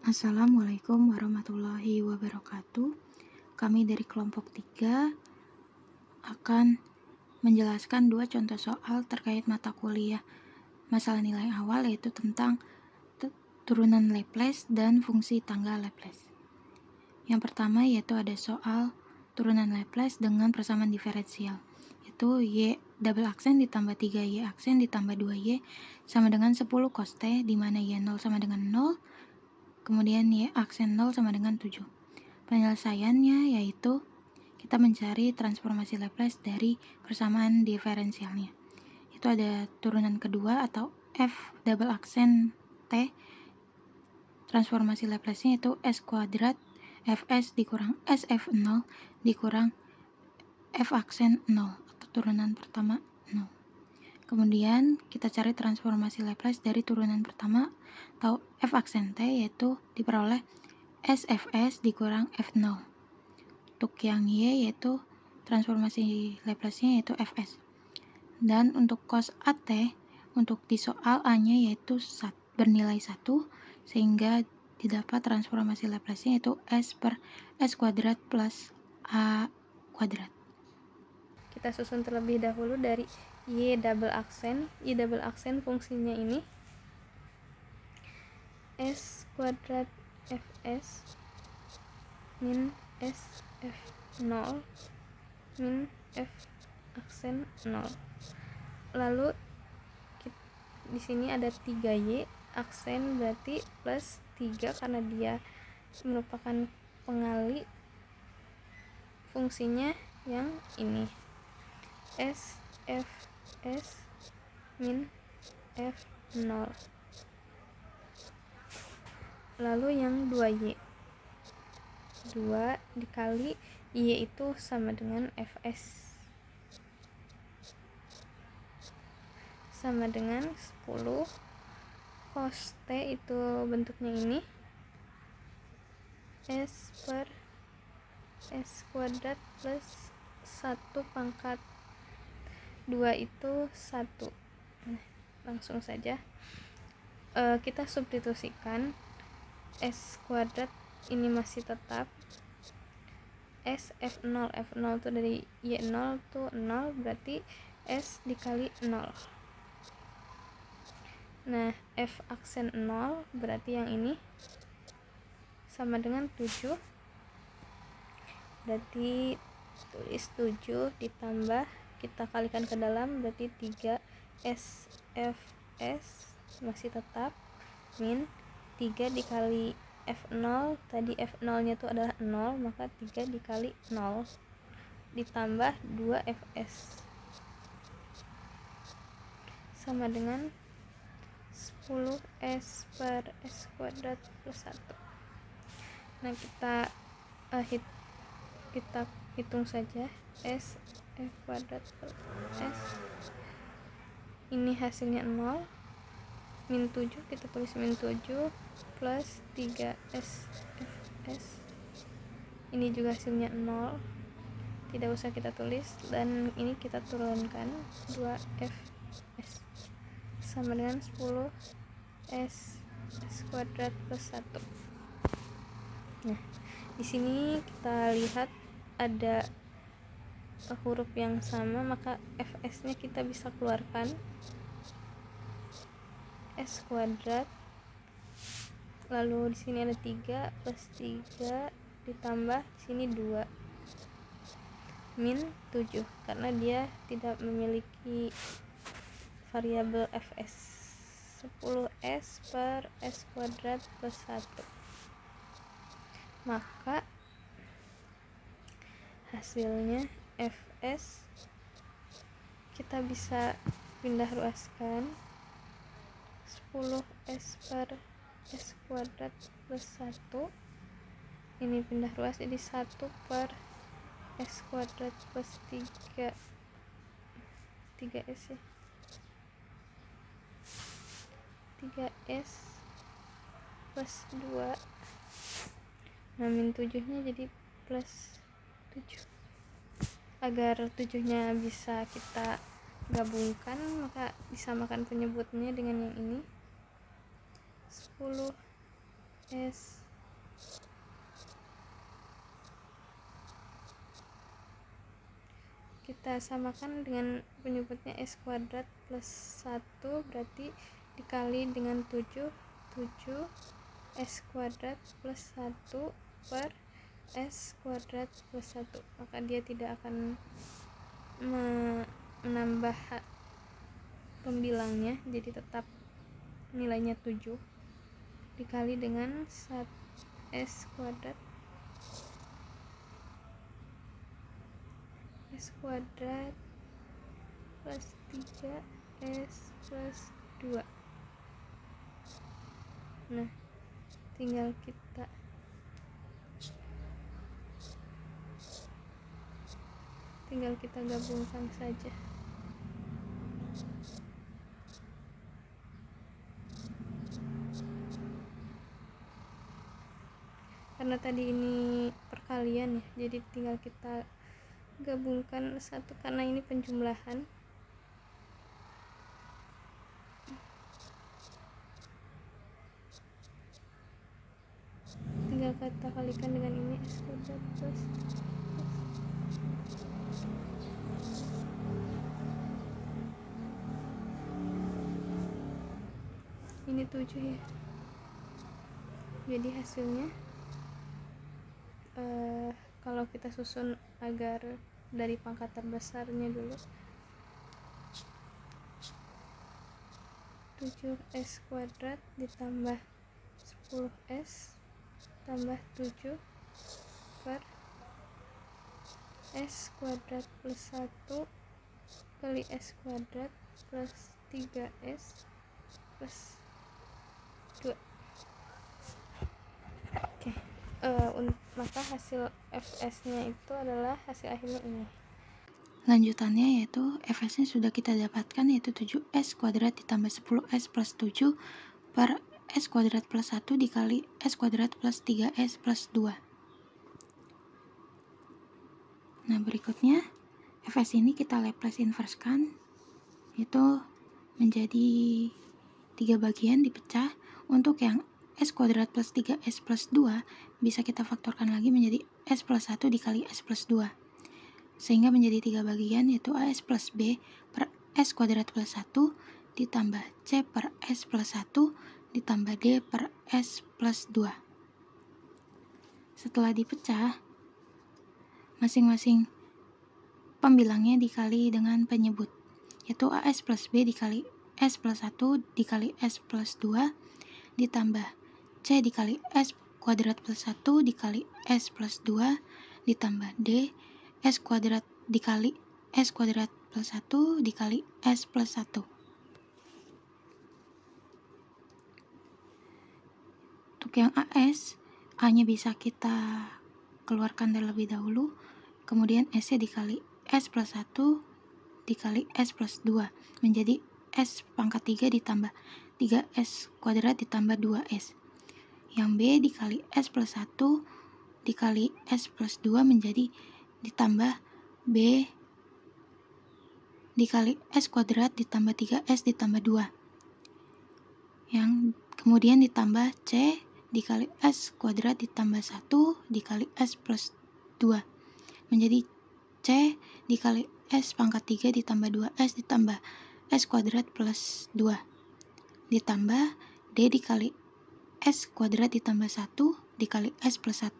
Assalamualaikum warahmatullahi wabarakatuh. Kami dari kelompok 3 akan menjelaskan 2 contoh soal terkait mata kuliah masalah nilai awal, yaitu tentang turunan Laplace dan fungsi tangga Laplace. Yang pertama yaitu ada soal turunan Laplace dengan persamaan diferensial, yaitu y double aksen ditambah 3y aksen ditambah 2y sama dengan 10 cos t, di mana y0 sama dengan 0, kemudian y aksen 0 sama dengan 7. Penyelesaiannya yaitu kita mencari transformasi Laplace dari persamaan diferensialnya. Itu ada turunan kedua atau f double aksen t. Transformasi Laplace-nya itu s kuadrat fs dikurang sf0 dikurang f aksen 0 atau turunan pertama 0. Kemudian kita cari transformasi Laplace dari turunan pertama atau f aksen t, yaitu diperoleh sfs dikurang f0. Untuk yang y yaitu transformasi Laplace-nya yaitu fs. Dan untuk cos at, untuk di soal a-nya yaitu bernilai 1, sehingga didapat transformasi Laplace-nya yaitu s per s kuadrat plus a kuadrat. Kita susun terlebih dahulu dari y double aksen fungsinya ini s kuadrat fs min sf0 min f aksen 0. Lalu di sini ada 3y aksen, berarti plus 3 karena dia merupakan pengali fungsinya yang ini, sfs min f0. Lalu yang 2y 2 dikali y itu sama dengan fs, sama dengan 10 cos t, itu bentuknya ini s per s kuadrat plus 1 pangkat 2 itu 1. Nah, langsung saja kita substitusikan. S kuadrat ini masih tetap s f0 tuh dari y0 tuh 0, berarti s dikali 0. Nah, f aksen 0 berarti yang ini sama dengan 7, berarti tulis 7 ditambah kita kalikan ke dalam, berarti 3 sfs masih tetap min 3 dikali f0, tadi f0 nya itu adalah 0, maka 3 dikali 0 ditambah 2 fs sama dengan 10 s per s kuadrat plus 1. Nah, kita hitung saja s f kuadrat plus s, ini hasilnya 0, min 7 kita tulis min 7 plus 3 sfs, ini juga hasilnya 0, tidak usah kita tulis, dan ini kita turunkan 2 fs sama dengan 10 s kuadrat plus 1. Nah, di sini kita lihat ada huruf yang sama, maka fs-nya kita bisa keluarkan, s kuadrat, lalu di sini ada 3 plus 3 ditambah di sini 2 min 7 karena dia tidak memiliki variabel fs, 10s per s kuadrat plus 1. Maka hasilnya fs kita bisa pindah ruaskan, 10s per s kuadrat plus 1 ini pindah ruas jadi 1 per s kuadrat plus 3s ya, 3s plus 2, nah min 7 nya jadi plus 7. Agar 7 nya bisa kita gabungkan, maka disamakan penyebutnya dengan yang ini, 10 S. Kita samakan dengan penyebutnya S kuadrat plus 1, berarti dikali dengan 7 S kuadrat plus 1 per S kuadrat plus 1, maka dia tidak akan menambah pembilangnya, jadi tetap nilainya 7 dikali dengan S kuadrat plus 3 S plus 2. Nah, tinggal kita gabungkan saja. Karena tadi ini perkalian ya, jadi tinggal kita gabungkan satu karena ini penjumlahan. Tinggal kita kalikan dengan ini S kuadrat plus ini 7 ya. Jadi hasilnya kalau kita susun agar dari pangkat terbesarnya dulu, 7S kuadrat ditambah 10S tambah 7 per S kuadrat plus 1 kali S kuadrat plus 3S plus 2. Oke. Maka hasil Fs-nya itu adalah hasil akhirnya ini. Lanjutannya yaitu Fs-nya sudah kita dapatkan, yaitu 7S kuadrat ditambah 10S plus 7 per S kuadrat plus 1 dikali S kuadrat plus 3S plus 2. Nah, berikutnya Fs ini kita Laplace inverse-kan, yaitu menjadi 3 bagian dipecah. Untuk yang S kuadrat plus 3S plus 2 bisa kita faktorkan lagi menjadi S plus 1 dikali S plus 2, sehingga menjadi 3 bagian, yaitu AS plus B per S kuadrat plus 1 ditambah C per S plus 1 ditambah D per S plus 2. Setelah dipecah, masing-masing pembilangnya dikali dengan penyebut, yaitu AS plus B dikali S plus 1 dikali S plus 2 ditambah C dikali S kuadrat plus 1 dikali S plus 2 ditambah D S kuadrat dikali S kuadrat plus 1 dikali S plus 1. Untuk yang AS, A-nya bisa kita keluarkan terlebih dahulu, kemudian S-nya dikali S plus 1 dikali S plus 2 menjadi S pangkat 3 ditambah 3S kuadrat ditambah 2S. Yang B dikali S plus 1 dikali S plus 2 menjadi ditambah B dikali S kuadrat ditambah 3S ditambah 2. Yang kemudian ditambah C dikali S kuadrat ditambah 1 dikali S plus 2 menjadi C dikali S pangkat 3 ditambah 2S ditambah S kuadrat plus 2 ditambah D dikali S kuadrat ditambah 1 dikali S plus 1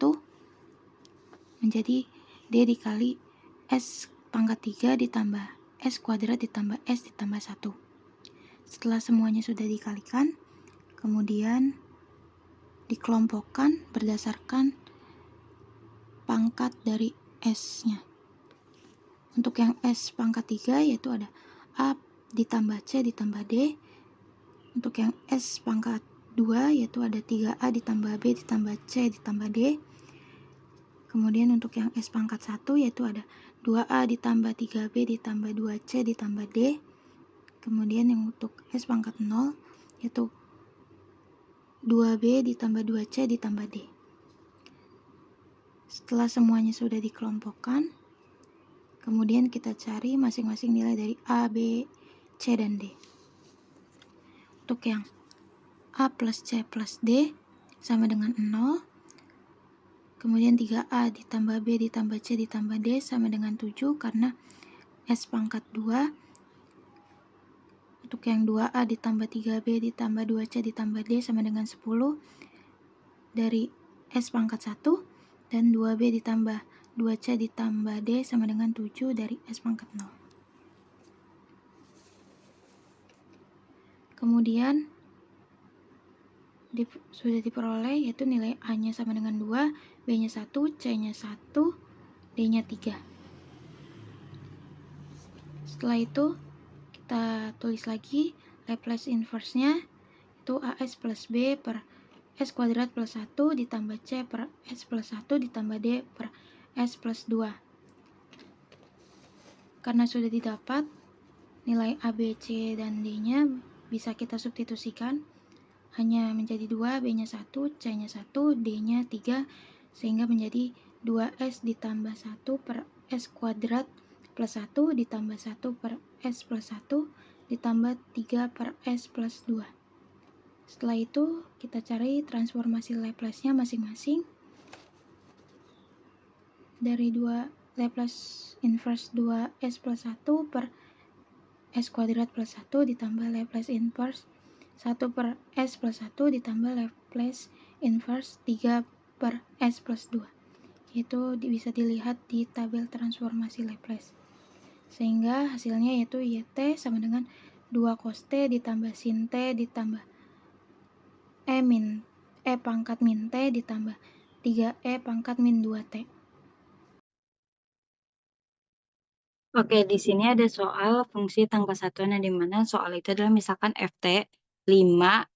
menjadi D dikali S pangkat 3 ditambah S kuadrat ditambah S ditambah 1. Setelah semuanya sudah dikalikan, kemudian dikelompokkan berdasarkan pangkat dari S-nya. Untuk yang S pangkat 3 yaitu ada A ditambah C ditambah D. Untuk yang S pangkat 2 yaitu ada 3A ditambah B ditambah C ditambah D. Kemudian untuk yang S pangkat 1 yaitu ada 2A ditambah 3B ditambah 2C ditambah D. Kemudian yang untuk S pangkat 0 yaitu 2B ditambah 2C ditambah D. Setelah semuanya sudah dikelompokkan, kemudian kita cari masing-masing nilai dari A, B, C, dan D. Untuk yang A plus C plus D sama dengan 0. Kemudian 3A ditambah B ditambah C ditambah D sama dengan 7 karena S pangkat 2. Untuk yang 2A ditambah 3B ditambah 2C ditambah D sama dengan 10 dari S pangkat 1, dan 2B ditambah 2C ditambah D sama dengan 7 dari S pangkat 0. Kemudian sudah diperoleh yaitu nilai A-nya sama dengan 2, B-nya 1, C-nya 1, D-nya 3. Setelah itu kita tulis lagi Laplace inverse-nya itu AS plus B per S kuadrat plus 1 ditambah C per S plus 1 ditambah D per S plus 2. Karena sudah didapat nilai A, B, C, dan D-nya bisa kita substitusikan hanya menjadi 2, B-nya 1, C-nya 1, D-nya 3 sehingga menjadi 2S ditambah 1 per S kuadrat plus 1 ditambah 1 per S plus 1 ditambah 3 per S plus 2. Setelah itu kita cari transformasi Laplace-nya masing-masing. Dari Laplace inverse 2S plus 1 per S kuadrat plus 1 ditambah Laplace inverse 1 per S plus 1 ditambah Laplace inverse 3 per S plus 2. Itu bisa dilihat di tabel transformasi Laplace. Sehingga hasilnya yaitu YT sama dengan 2 cos T ditambah sin T ditambah E pangkat min T ditambah 3E pangkat min 2T. Oke, di sini ada soal fungsi tanpa satuan yang dimana soal itu adalah misalkan ft 5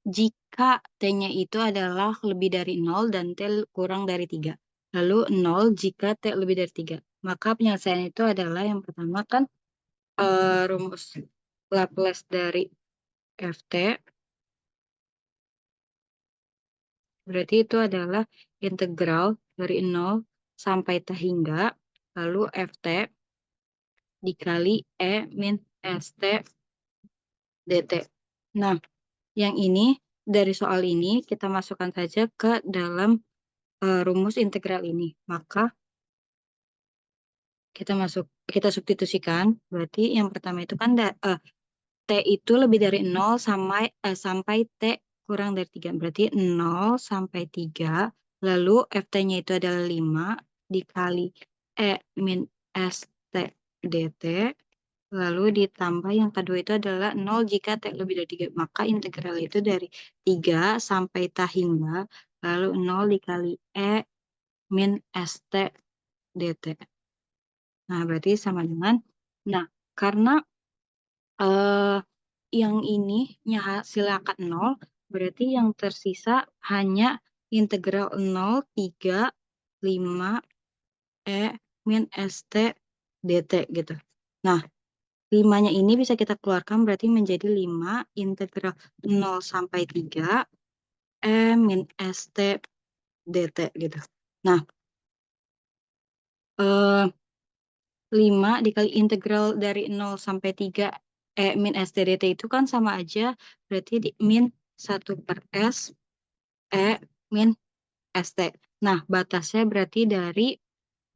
jika t-nya itu adalah lebih dari 0 dan t kurang dari 3. Lalu 0 jika t lebih dari 3. Maka penyelesaian itu adalah yang pertama kan rumus Laplace dari ft. Berarti itu adalah integral dari 0 sampai t hingga lalu ft dikali E min ST dt. Nah, yang ini dari soal ini kita masukkan saja ke dalam rumus integral ini. Maka kita substitusikan. Berarti yang pertama itu kan T itu lebih dari 0 sampai T kurang dari 3. Berarti 0 sampai 3. Lalu FT-nya itu adalah 5 dikali E min ST dt. Lalu ditambah yang kedua itu adalah 0 jika T lebih dari 3. Maka integral itu dari 3 sampai T hingga. Lalu 0 dikali E min ST dt. Nah, berarti sama dengan. Nah, karena yang ini hasilnya akad 0, berarti yang tersisa hanya integral 0, 3, 5, E min ST dt gitu. Nah, 5-nya ini bisa kita keluarkan berarti menjadi 5 integral 0 sampai 3 E min ST dt gitu. Nah, 5 dikali integral dari 0 sampai 3 E min ST dt itu kan sama aja berarti min 1 per S E min ST. Nah, batasnya berarti dari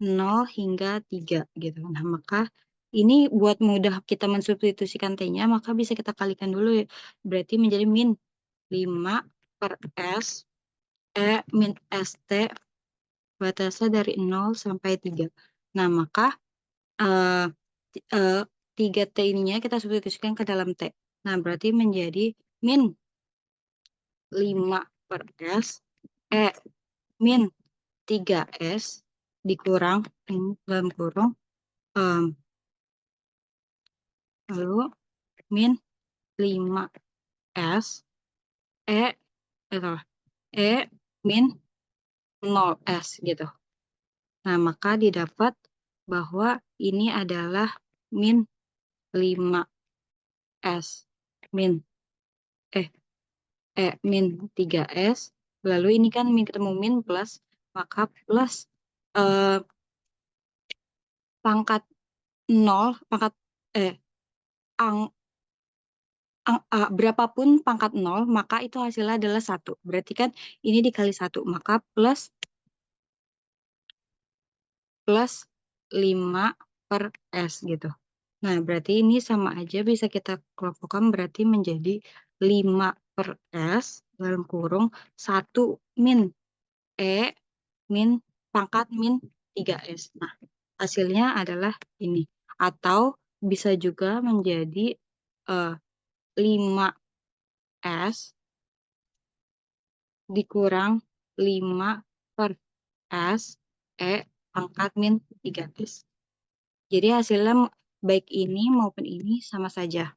0 hingga 3 gitu. Nah, maka ini buat mudah kita mensubstitusikan T-nya, maka bisa kita kalikan dulu ya. Berarti menjadi min 5 per S E min ST batasnya dari 0 sampai 3. Nah, maka 3T ininya kita substitusikan ke dalam T. Nah, berarti menjadi min 5 per S E min 3S dikurang dalam kurung lalu min 5S E E min 0S gitu. Nah, maka didapat bahwa ini adalah min 5S min min 3S. Lalu ini kan min ketemu min plus, maka plus pangkat 0, ang berapapun pangkat 0, maka itu hasilnya adalah 1. Berarti kan ini dikali 1, maka plus 5 per S gitu. Nah, berarti ini sama aja bisa kita kelompokkan berarti menjadi 5 per S dalam kurung 1 min E min pangkat min 3S. Nah, hasilnya adalah ini. Atau bisa juga menjadi 5S dikurang 5 per S E pangkat min 3S. Jadi hasilnya baik ini maupun ini sama saja.